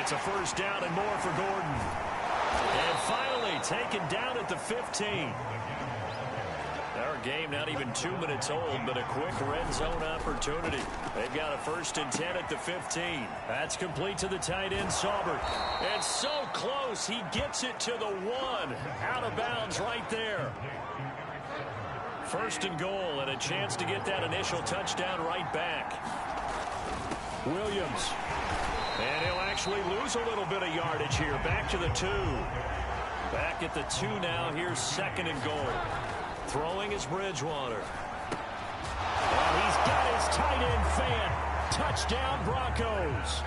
It's a first down and more for Gordon. And finally taken down at the 15. Our game not even 2 minutes old, but a quick red zone opportunity. They've got a 1st and 10 at the 15. That's complete to the tight end, Saubert. And so close, he gets it to the 1. Out of bounds right there. 1st and goal, and a chance to get that initial touchdown right back. Williams. And he'll actually lose a little bit of yardage here. Back to the 2. Back at the 2 now. Here's 2nd and goal. Throwing is Bridgewater. And he's got his tight end fan. Touchdown, Broncos.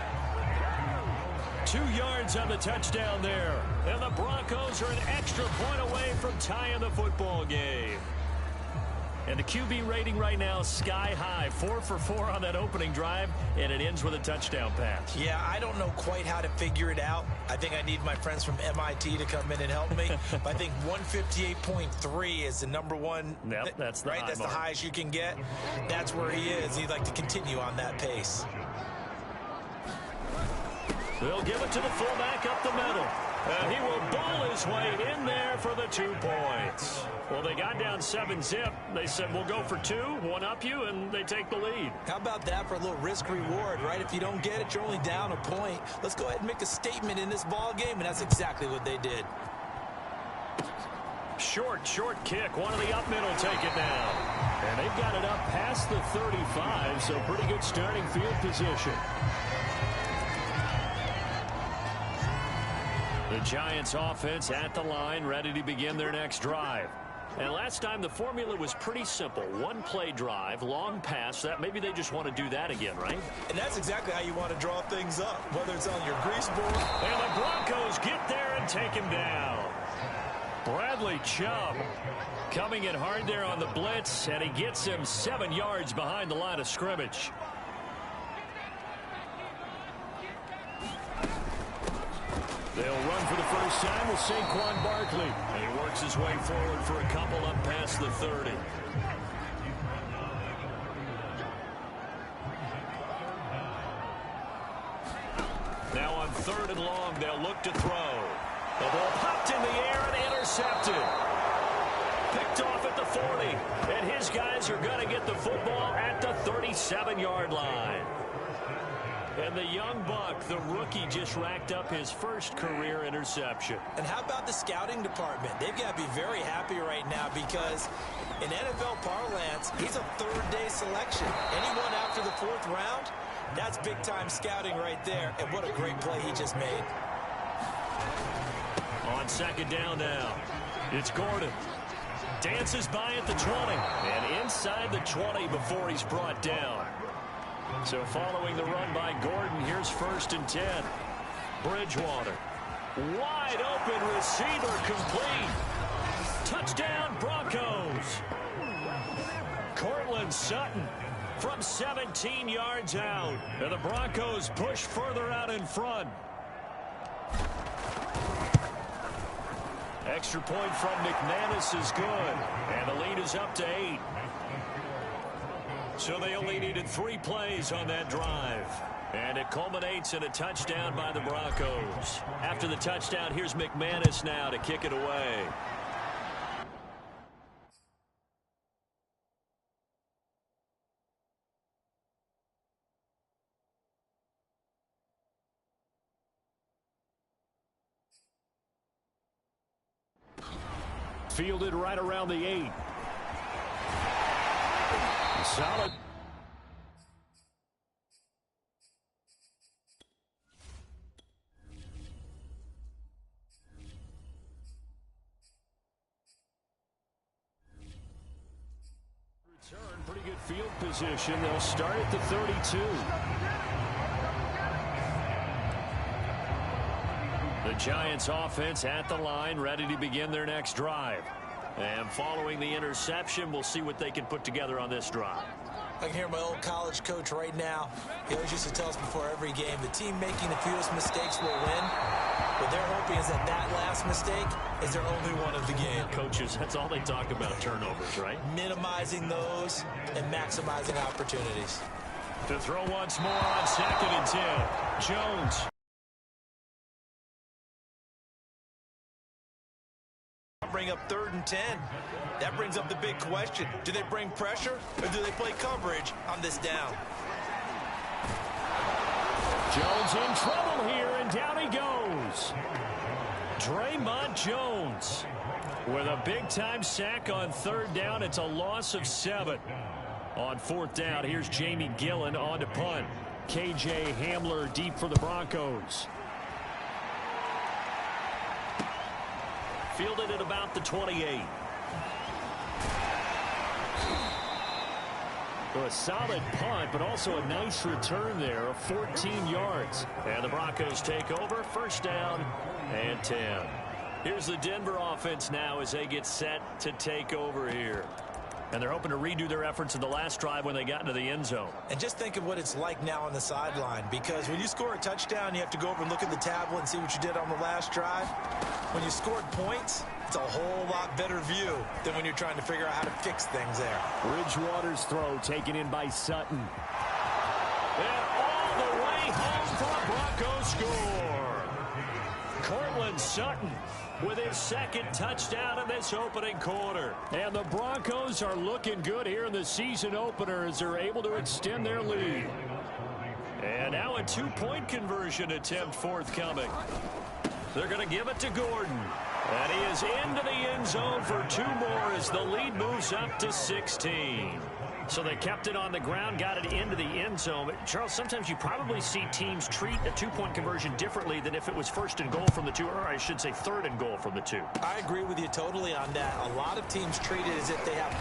2 yards on the touchdown there. And the Broncos are an extra point away from tying the football game. And the QB rating right now, sky high. 4 for 4 on that opening drive, and it ends with a touchdown pass. Yeah, I don't know quite how to figure it out. I think I need my friends from MIT to come in and help me. But I think 158.3 is the number one. Yep, that's the right. That's the highest you can get. That's where he is. He'd like to continue on that pace. They'll give it to the fullback up the middle. And he will bowl his way in there for the 2 points. Well, they got down 7-zip. They said, we'll go for 2, one up you, and they take the lead. How about that for a little risk-reward, right? If you don't get it, you're only down a point. Let's go ahead and make a statement in this ball game, and that's exactly what they did. Short kick. One of the up middle take it now. And they've got it up past the 35, so pretty good starting field position. The Giants offense at the line, ready to begin their next drive. And last time the formula was pretty simple. 1-play drive, long pass. That maybe they just want to do that again, right? And that's exactly how you want to draw things up, whether it's on your grease board. And the Broncos get there and take him down. Bradley Chubb coming in hard there on the blitz, and he gets him 7 yards behind the line of scrimmage. They'll run for the first time with Saquon Barkley. And he works his way forward for a couple up past the 30. Now on 3rd and long, they'll look to throw. The ball popped in the air and intercepted. Picked off at the 40. And his guys are going to get the football at the 37-yard line. And the young buck, the rookie, just racked up his first career interception. And how about the scouting department? They've got to be very happy right now because in NFL parlance, he's a 3rd-day selection. Anyone after the 4th round, that's big-time scouting right there. And what a great play he just made. On 2nd down now, it's Gordon. Dances by at the 20. And inside the 20 before he's brought down. So following the run by Gordon, here's 1st and 10. Bridgewater. Wide open receiver complete. Touchdown Broncos. Cortland Sutton from 17 yards out. And the Broncos push further out in front. Extra point from McManus is good. And the lead is up to 8. So they only needed 3 plays on that drive. And it culminates in a touchdown by the Broncos. After the touchdown, here's McManus now to kick it away. Fielded right around the 8. Solid. Return, pretty good field position. They'll start at the 32. The Giants offense at the line, ready to begin their next drive. And following the interception, we'll see what they can put together on this drive. I can hear my old college coach right now. He always used to tell us before every game, the team making the fewest mistakes will win. What they're hoping is that that last mistake is their only one of the game. Coaches, that's all they talk about, turnovers, right? Minimizing those and maximizing opportunities. To throw once more on 2nd and 10. Jones. bring up 3rd and 10. That brings up the big question. Do they bring pressure or do they play coverage on this down? Jones in trouble here, and down he goes. Draymond Jones with a big-time sack on 3rd down. It's a loss of 7. On 4th down, here's Jamie Gillen on to punt. K.J. Hamler deep for the Broncos. Fielded at about the 28. So a solid punt, but also a nice return there of 14 yards. And the Broncos take over, 1st down and 10. Here's the Denver offense now as they get set to take over here. And they're hoping to redo their efforts in the last drive when they got into the end zone. And just think of what it's like now on the sideline, because when you score a touchdown, you have to go over and look at the tablet and see what you did on the last drive. When you scored points, it's a whole lot better view than when you're trying to figure out how to fix things there. Bridgewater's throw taken in by Sutton. And all the way home for a Broncos score. Cortland Sutton with his 2nd touchdown in this opening quarter. And the Broncos are looking good here in the season opener as they're able to extend their lead. And now a 2-point conversion attempt forthcoming. They're going to give it to Gordon. And he is into the end zone for 2 more as the lead moves up to 16. So they kept it on the ground, got it into the end zone. But Charles, sometimes you probably see teams treat a 2-point conversion differently than if it was 1st and goal from the 2, or I should say 3rd and goal from the 2. I agree with you totally on that. A lot of teams treat it as if they have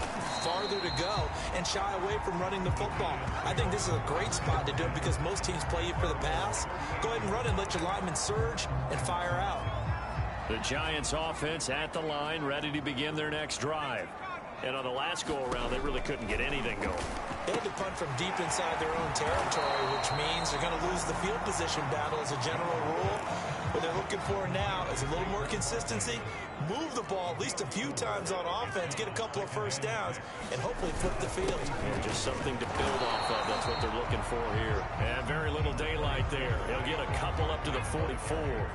farther to go and shy away from running the football. I think this is a great spot to do it because most teams play you for the pass. Go ahead and run and let your linemen surge and fire out. The Giants offense at the line, ready to begin their next drive. And on the last go-around, they really couldn't get anything going. They had to punt from deep inside their own territory, which means they're going to lose the field position battle as a general rule. What they're looking for now is a little more consistency, move the ball at least a few times on offense, get a couple of 1st downs, and hopefully flip the field. And just something to build off of. That's what they're looking for here. And very little daylight there. They'll get a couple up to the 44.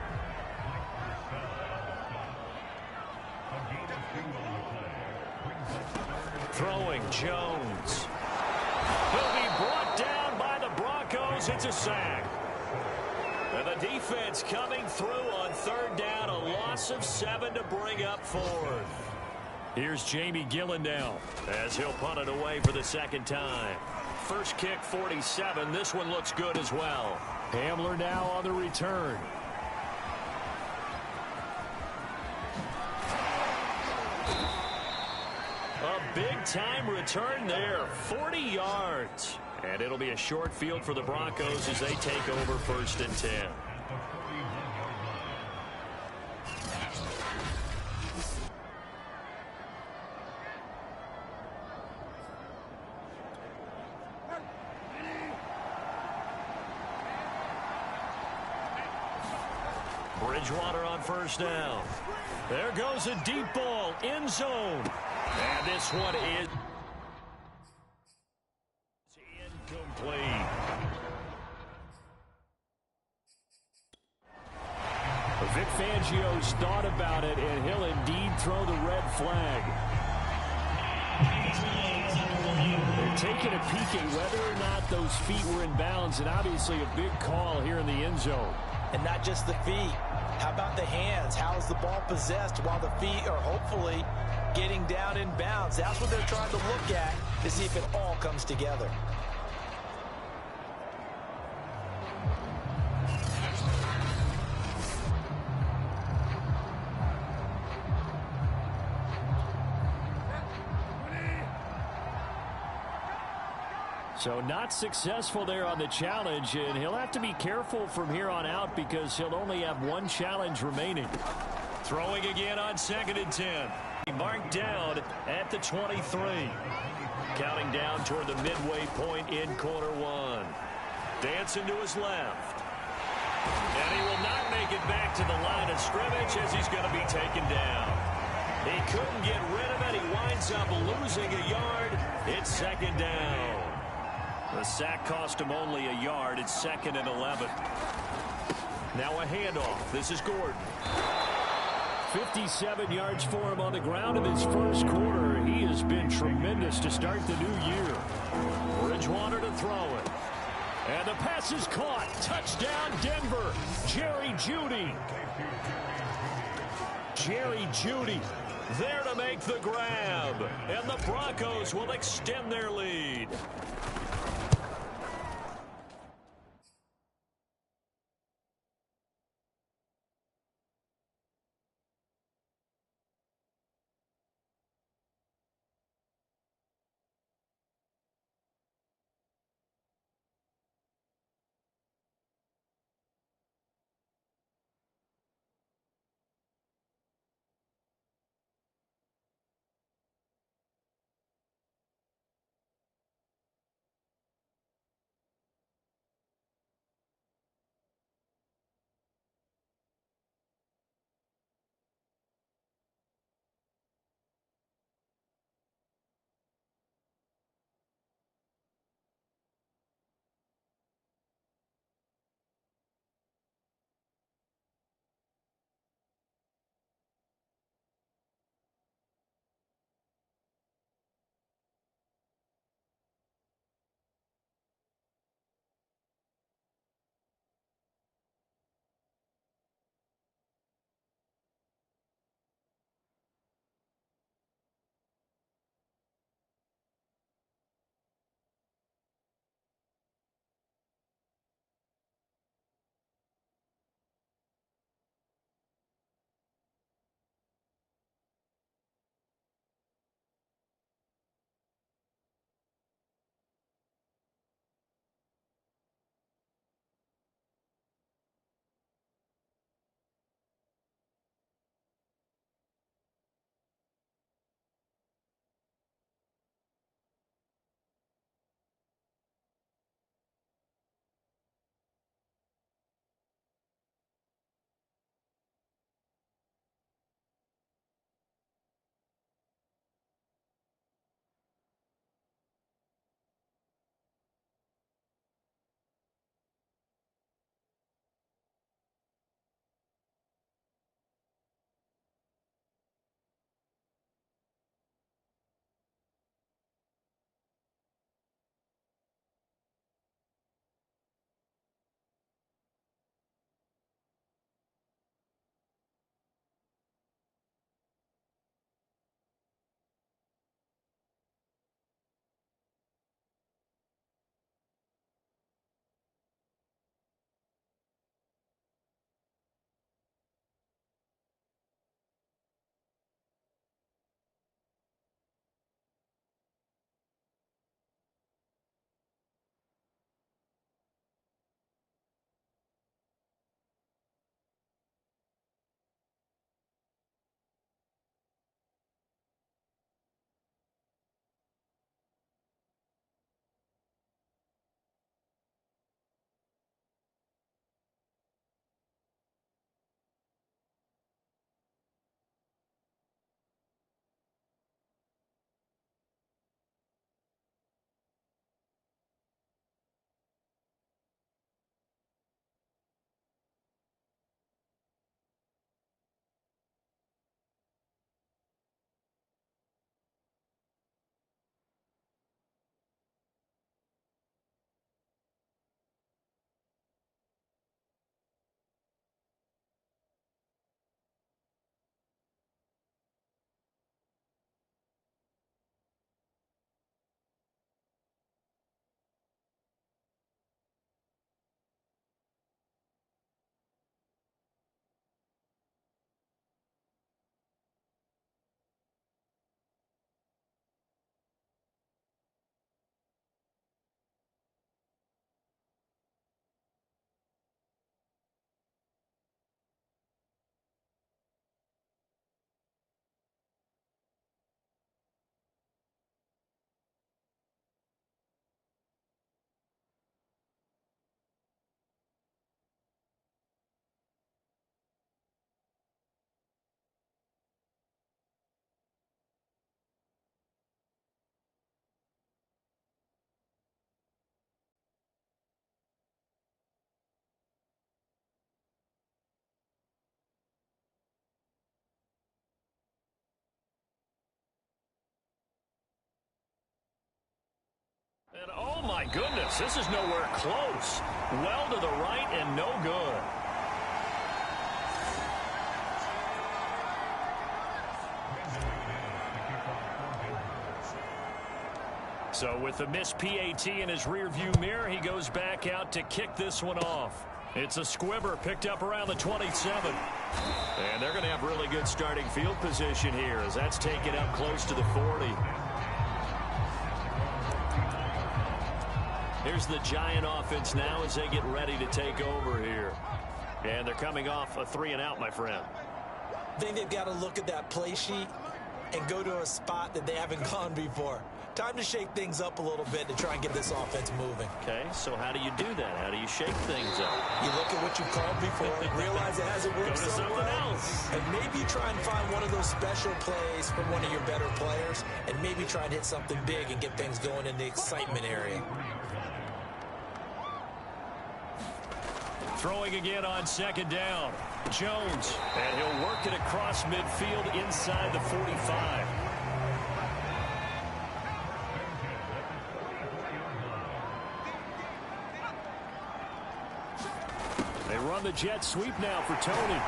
Throwing Jones. He'll be brought down by the Broncos. It's a sack. And the defense coming through on 3rd down. A loss of 7 to bring up 4th. Here's Jamie Gillen now as he'll punt it away for the 2nd time. First kick 47. This one looks good as well. Hamler now on the return. A big-time return there, 40 yards. And it'll be a short field for the Broncos as they take over 1st and 10. Bridgewater on 1st down. There goes a deep ball, end zone. And this one is incomplete. Vic Fangio's thought about it, and he'll indeed throw the red flag. They're taking a peek at whether or not those feet were in bounds, and obviously a big call here in the end zone. And not just the feet. How about the hands? How is the ball possessed while the feet are hopefully getting down in bounds? That's what they're trying to look at to see if it all comes together. So not successful there on the challenge, and he'll have to be careful from here on out because he'll only have 1 challenge remaining. Throwing again on 2nd and 10. Marked down at the 23. Counting down toward the midway point in quarter 1. Dancing to his left. And he will not make it back to the line of scrimmage as he's going to be taken down. He couldn't get rid of it. He winds up losing a yard. It's 2nd down. The sack cost him only a yard. It's 2nd and 11. Now a handoff. This is Gordon. 57 yards for him on the ground in his first quarter. He has been tremendous to start the new year. Bridgewater to throw it. And the pass is caught. Touchdown, Denver. Jerry Jeudy. Jerry Jeudy there to make the grab. And the Broncos will extend their lead. And oh my goodness, this is nowhere close. Well to the right and no good. So with the missed PAT in his rearview mirror, he goes back out to kick this one off. It's a squibber picked up around the 27. And they're going to have really good starting field position here as that's taken up close to the 40. Here's the Giant offense now as they get ready to take over here. And they're coming off a 3-and-out, my friend. I think they've got to look at that play sheet and go to a spot that they haven't gone before. Time to shake things up a little bit to try and get this offense moving. Okay, so how do you do that? How do you shake things up? You look at what you called before, realize it hasn't worked Go to so something well, else. and maybe try and find one of those special plays from one of your better players, and maybe try and hit something big and get things going in the excitement area. Throwing again on second down. Jones, and he'll work it across midfield inside the 45. They run the jet sweep now for Tony.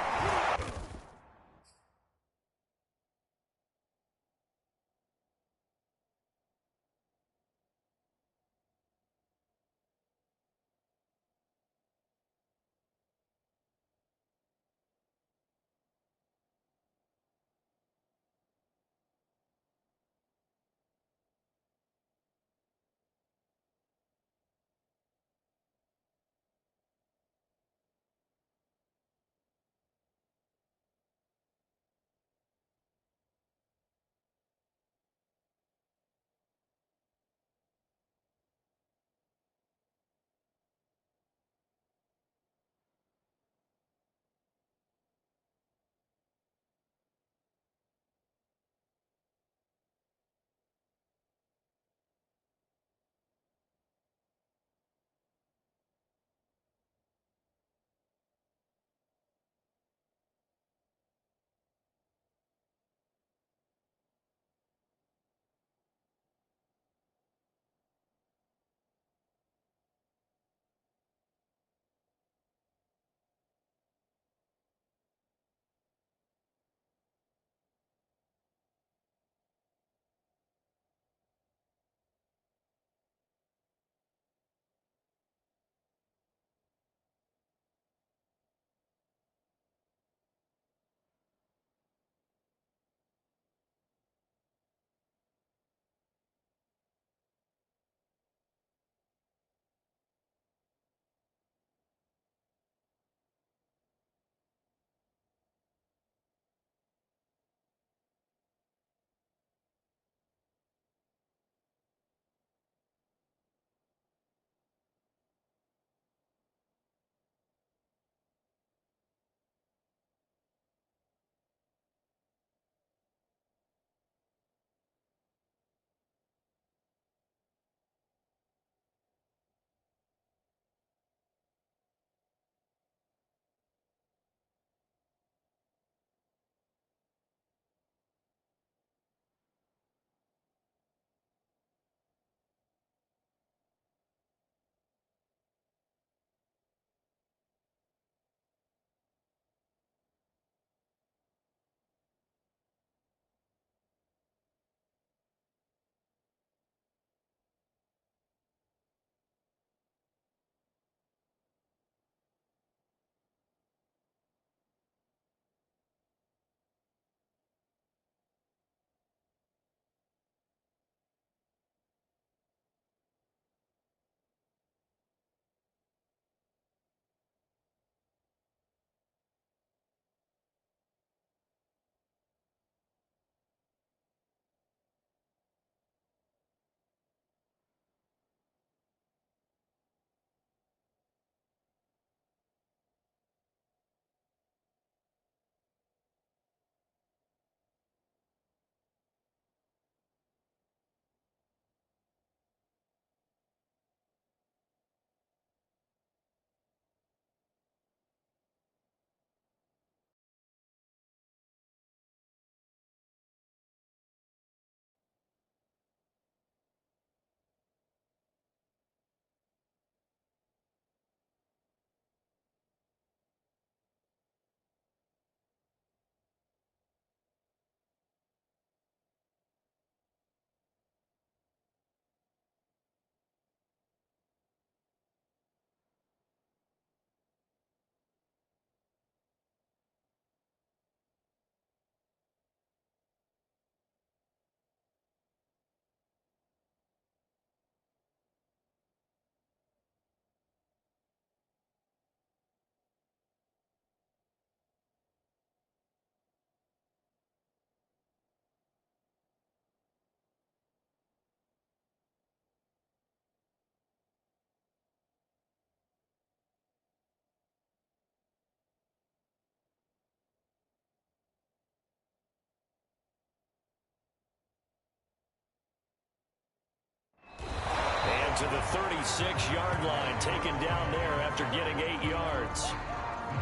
to the 36-yard line, taken down there after getting 8 yards.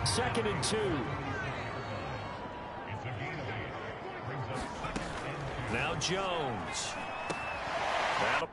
2nd and 2. Now Jones. That'll